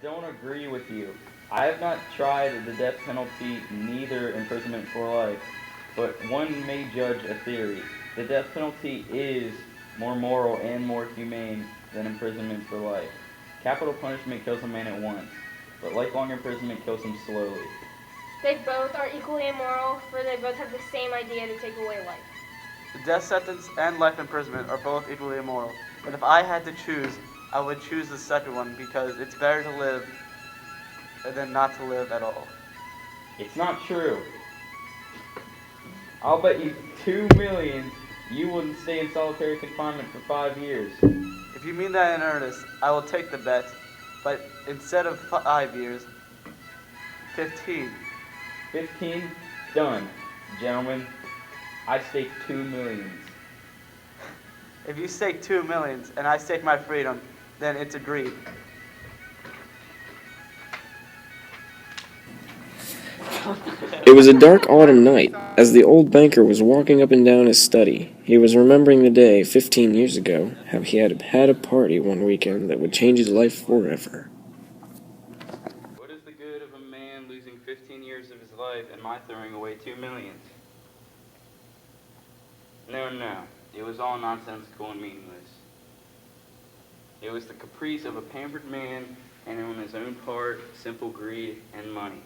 don't agree with you. I have not tried the death penalty, neither imprisonment for life, but one may judge a theory. The death penalty is more moral and more humane than imprisonment for life. Capital punishment kills a man at once, but lifelong imprisonment kills him slowly. They both are equally immoral, for they both have the same idea to take away life. The death sentence and life imprisonment are both equally immoral, but if I had to choose, I would choose the second one because it's better to live than not to live at all. It's not true. I'll bet you 2 million you wouldn't stay in solitary confinement for 5 years. If you mean that in earnest, I will take the bet, but instead of 5 years, 15. 15? Done. Gentlemen, I stake 2 millions. If you stake 2 millions and I stake my freedom, then it's agreed. It was a dark autumn night. As the old banker was walking up and down his study, he was remembering the day, 15 years ago, how he had had a party one weekend that would change his life forever. What is the good of a man losing 15 years of his life and my throwing away 2 millions? No. It was all nonsensical and meaningless. It was the caprice of a pampered man and on his own part, simple greed and money.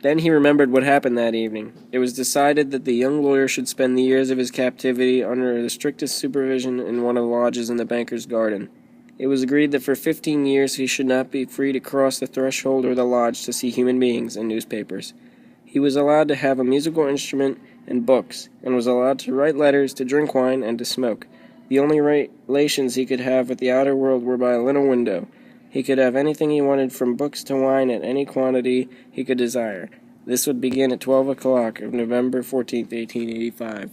Then he remembered what happened that evening. It was decided that the young lawyer should spend the years of his captivity under the strictest supervision in one of the lodges in the banker's garden. It was agreed that for 15 years he should not be free to cross the threshold or the lodge to see human beings and newspapers. He was allowed to have a musical instrument and books, and was allowed to write letters, to drink wine, and to smoke. The only relations he could have with the outer world were by a little window. He could have anything he wanted, from books to wine, at any quantity he could desire. This would begin at 12 o'clock of November 14th, 1885.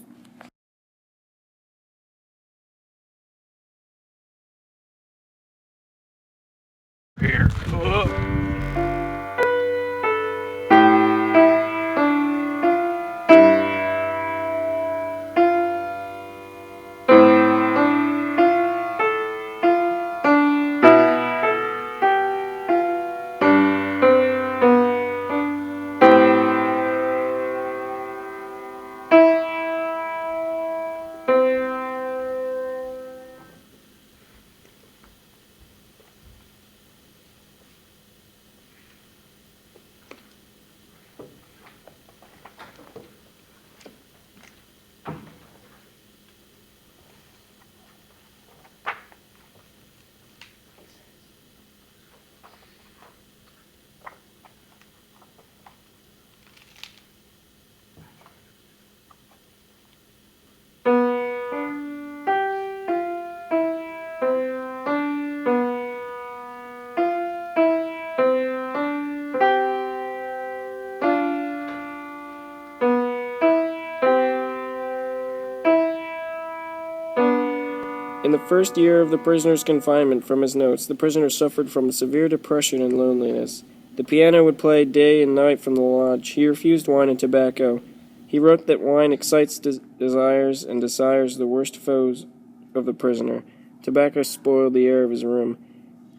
In the first year of the prisoner's confinement, from his notes, the prisoner suffered from severe depression and loneliness. The piano would play day and night from the lodge. He refused wine and tobacco. He wrote that wine excites desires, and desires the worst foes of the prisoner. Tobacco spoiled the air of his room.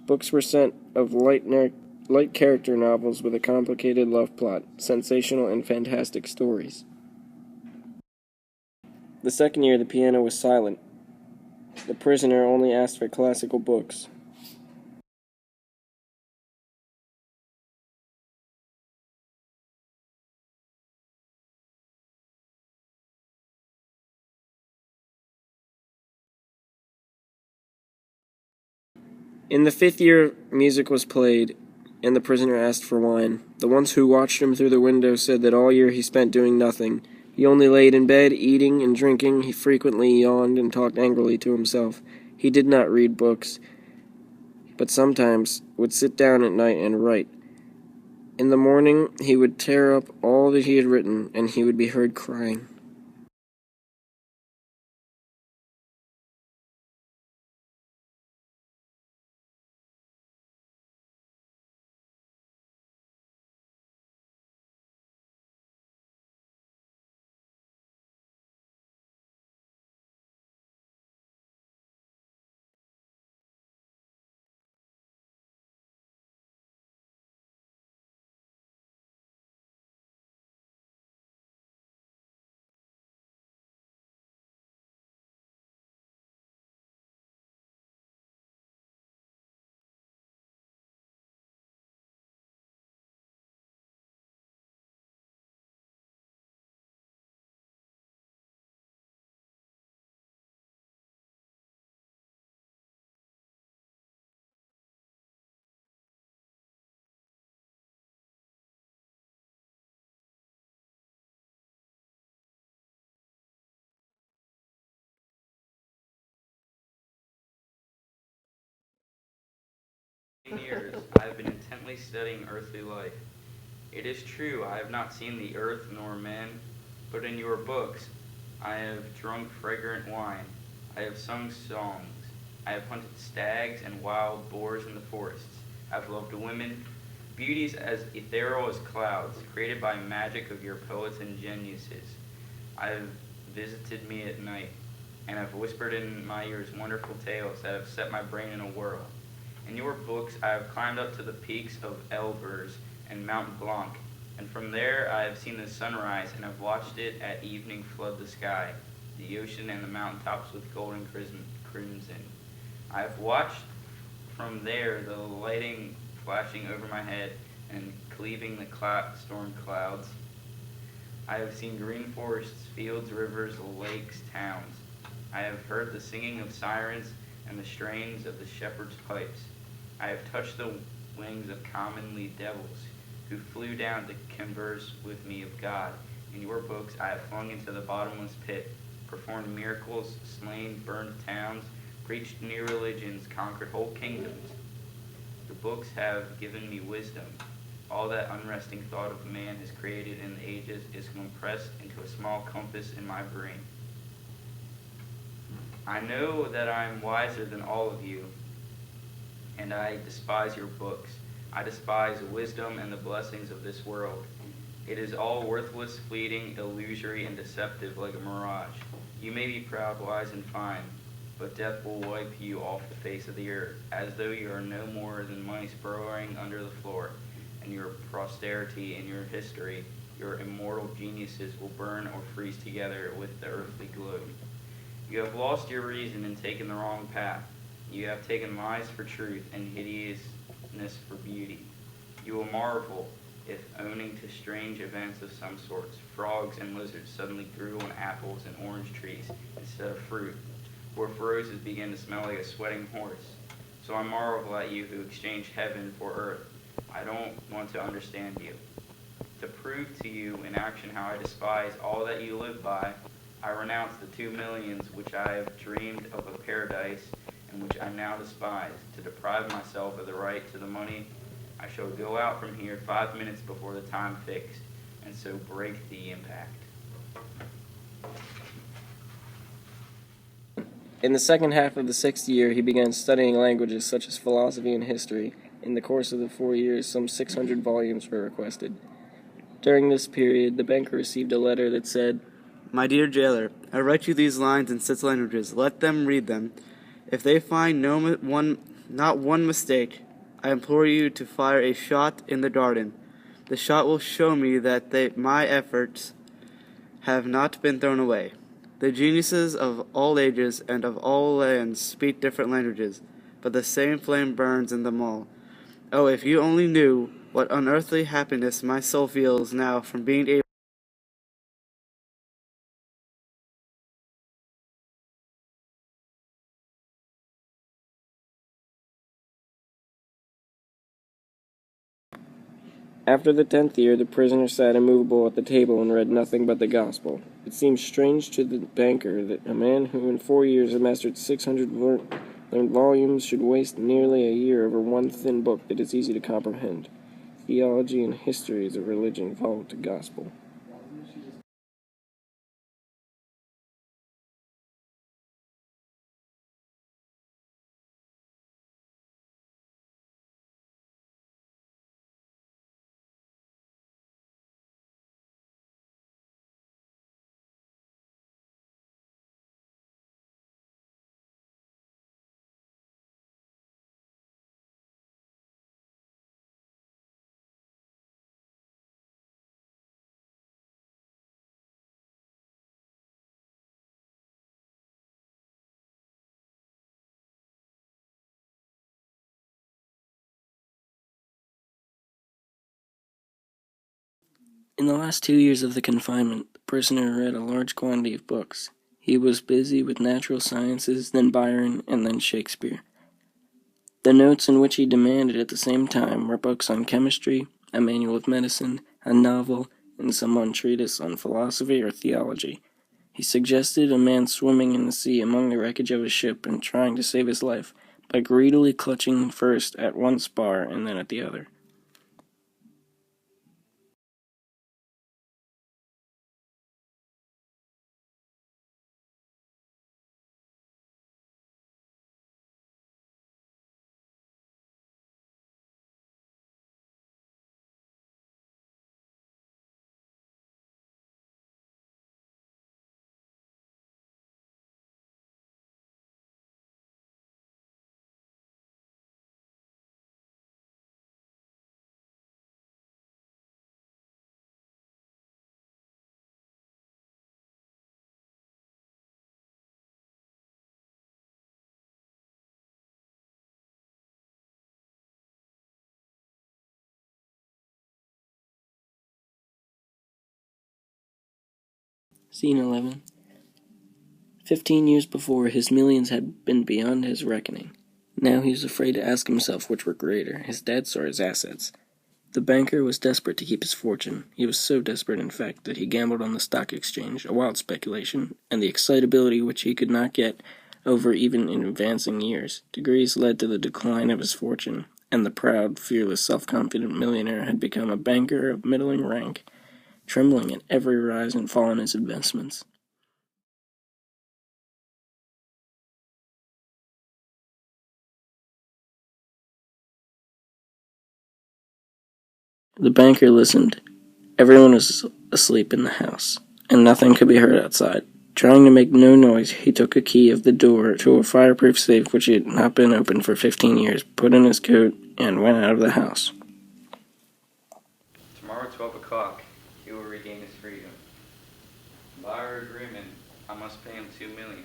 Books were sent of light character novels with a complicated love plot, sensational and fantastic stories. The second year, the piano was silent. The prisoner only asked for classical books. In the fifth year, music was played, and the prisoner asked for wine. The ones who watched him through the window said that all year he spent doing nothing. He only laid in bed, eating and drinking. He frequently yawned and talked angrily to himself. He did not read books, but sometimes would sit down at night and write. In the morning, he would tear up all that he had written, and he would be heard crying. Years, I have been intently studying earthly life. It is true, I have not seen the earth nor men, but in your books I have drunk fragrant wine, I have sung songs, I have hunted stags and wild boars in the forests, I have loved women, beauties as ethereal as clouds, created by magic of your poets and geniuses. I have visited me at night, and have whispered in my ears wonderful tales that have set my brain in a whirl. In your books I have climbed up to the peaks of Elburz and Mount Blanc, and from there I have seen the sunrise and have watched it at evening flood the sky, the ocean and the mountain tops with golden crimson. I have watched from there the lightning flashing over my head and cleaving the storm clouds. I have seen green forests, fields, rivers, lakes, towns. I have heard the singing of sirens and the strains of the shepherd's pipes. I have touched the wings of commonly devils who flew down to converse with me of God. In your books I have flung into the bottomless pit, performed miracles, slain, burned towns, preached new religions, conquered whole kingdoms. The books have given me wisdom. All that unresting thought of man has created in the ages is compressed into a small compass in my brain. I know that I am wiser than all of you, and I despise your books. I despise wisdom and the blessings of this world. It is all worthless, fleeting, illusory, and deceptive like a mirage. You may be proud, wise, and fine, but death will wipe you off the face of the earth, as though you are no more than mice burrowing under the floor, and your posterity and your history, your immortal geniuses will burn or freeze together with the earthly globe. You have lost your reason and taken the wrong path. You have taken lies for truth and hideousness for beauty. You will marvel if, owning to strange events of some sorts, frogs and lizards suddenly grew on apples and orange trees instead of fruit, or if roses began to smell like a sweating horse. So I marvel at you who exchange heaven for earth. I don't want to understand you. To prove to you in action how I despise all that you live by, I renounce the 2 millions which I have dreamed of a paradise and which I now despise. To deprive myself of the right to the money, I shall go out from here 5 minutes before the time fixed, and so break the impact. In the second half of the 6th year, he began studying languages such as philosophy and history. In the course of the 4 years, some 600 volumes were requested. During this period, the banker received a letter that said, My dear jailer, I write you these lines in 6 languages. Let them read them. If they find not one mistake, I implore you to fire a shot in the garden. The shot will show me that my efforts have not been thrown away. The geniuses of all ages and of all lands speak different languages, but the same flame burns in them all. Oh, if you only knew what unearthly happiness my soul feels now from being able After the 10th year, the prisoner sat immovable at the table and read nothing but the gospel. It seemed strange to the banker that a man who in 4 years had mastered 600 learned volumes should waste nearly a year over one thin book that is easy to comprehend. Theology and history is a religion followed to gospel. In the last 2 years of the confinement, the prisoner read a large quantity of books. He was busy with natural sciences, then Byron, and then Shakespeare. The notes in which he demanded at the same time were books on chemistry, a manual of medicine, a novel, and some treatise on philosophy or theology. He suggested a man swimming in the sea among the wreckage of a ship and trying to save his life, by greedily clutching first at one spar and then at the other. Scene 11. 15 years before, his millions had been beyond his reckoning. Now he was afraid to ask himself which were greater, his debts or his assets. The banker was desperate to keep his fortune. He was so desperate, in fact, that he gambled on the stock exchange, a wild speculation, and the excitability which he could not get over even in advancing years. Degrees led to the decline of his fortune, and the proud, fearless, self-confident millionaire had become a banker of middling rank, trembling at every rise and fall in his investments. The banker listened. Everyone was asleep in the house, and nothing could be heard outside. Trying to make no noise, he took a key of the door to a fireproof safe which had not been opened for 15 years, put in his coat, and went out of the house. Tomorrow at 12 o'clock, he will regain his freedom. By our agreement, I must pay him $2 million.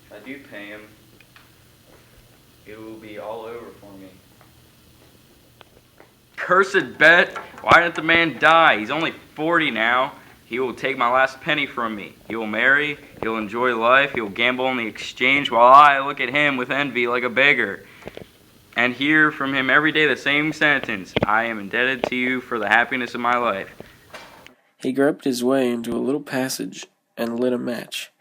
If I do pay him, it will be all over for me. Cursed Bet! Why didn't the man die? He's only 40 now. He will take my last penny from me. He will marry, he'll enjoy life, he'll gamble on the exchange while I look at him with envy like a beggar and hear from him every day the same sentence: I am indebted to you for the happiness of my life. He groped his way into a little passage and lit a match.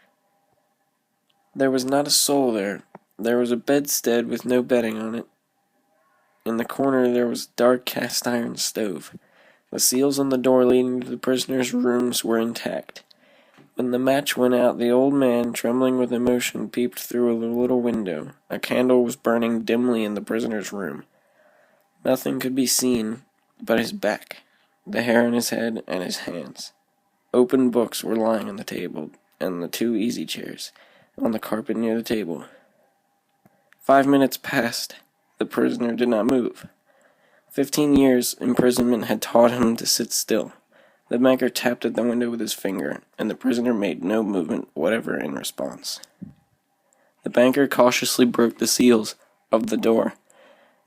There was not a soul there. There was a bedstead with no bedding on it. In the corner there was a dark cast-iron stove. The seals on the door leading to the prisoner's rooms were intact. When the match went out, the old man, trembling with emotion, peeped through a little window. A candle was burning dimly in the prisoner's room. Nothing could be seen but his back, the hair on his head, and his hands. Open books were lying on the table, and the 2 easy chairs on the carpet near the table. 5 minutes passed. The prisoner did not move. 15 years' imprisonment had taught him to sit still. The banker tapped at the window with his finger, and the prisoner made no movement whatever in response. The banker cautiously broke the seals of the door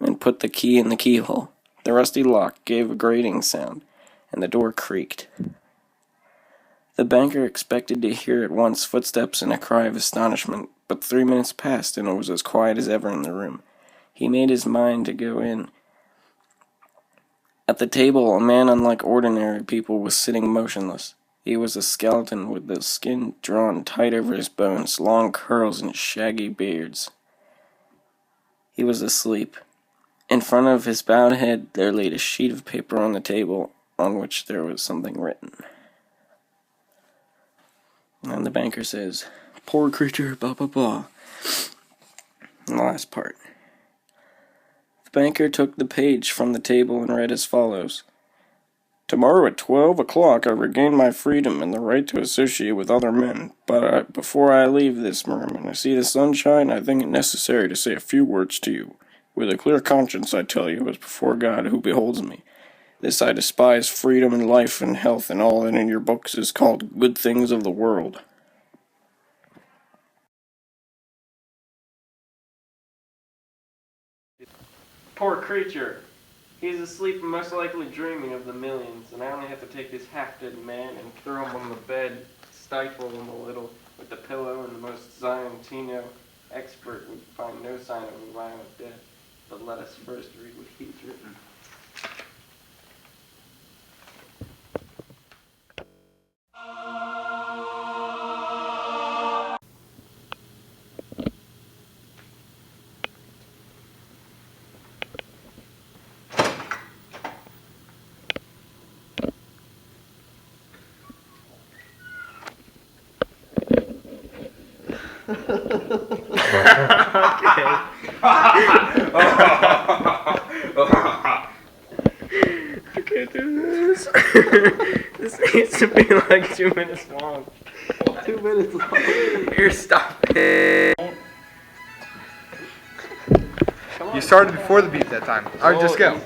and put the key in the keyhole. The rusty lock gave a grating sound, and the door creaked. The banker expected to hear at once footsteps and a cry of astonishment, but 3 minutes passed, and it was as quiet as ever in the room. He made his mind to go in. At the table, a man unlike ordinary people was sitting motionless. He was a skeleton with the skin drawn tight over his bones, long curls and shaggy beards. He was asleep. In front of his bowed head there laid a sheet of paper on the table on which there was something written. And the banker says, "Poor creature, blah, blah, blah." And the last part. The banker took the page from the table and read as follows: "Tomorrow at 12 o'clock I regain my freedom and the right to associate with other men. But before I leave this room and I see the sunshine, I think it necessary to say a few words to you. With a clear conscience I tell you, as before God who beholds me. This I despise freedom and life and health and all that in your books is called good things of the world." Poor creature! He is asleep and most likely dreaming of the millions, and I only have to take this half-dead man and throw him on the bed, stifle him a little with the pillow, and the most Ziontino expert would find no sign of a violent death. But let us first read what he's written. I can't do this. This needs to be like 2 minutes long. 2 minutes long. Here, stop it. You started before the beat that time. Alright, just go.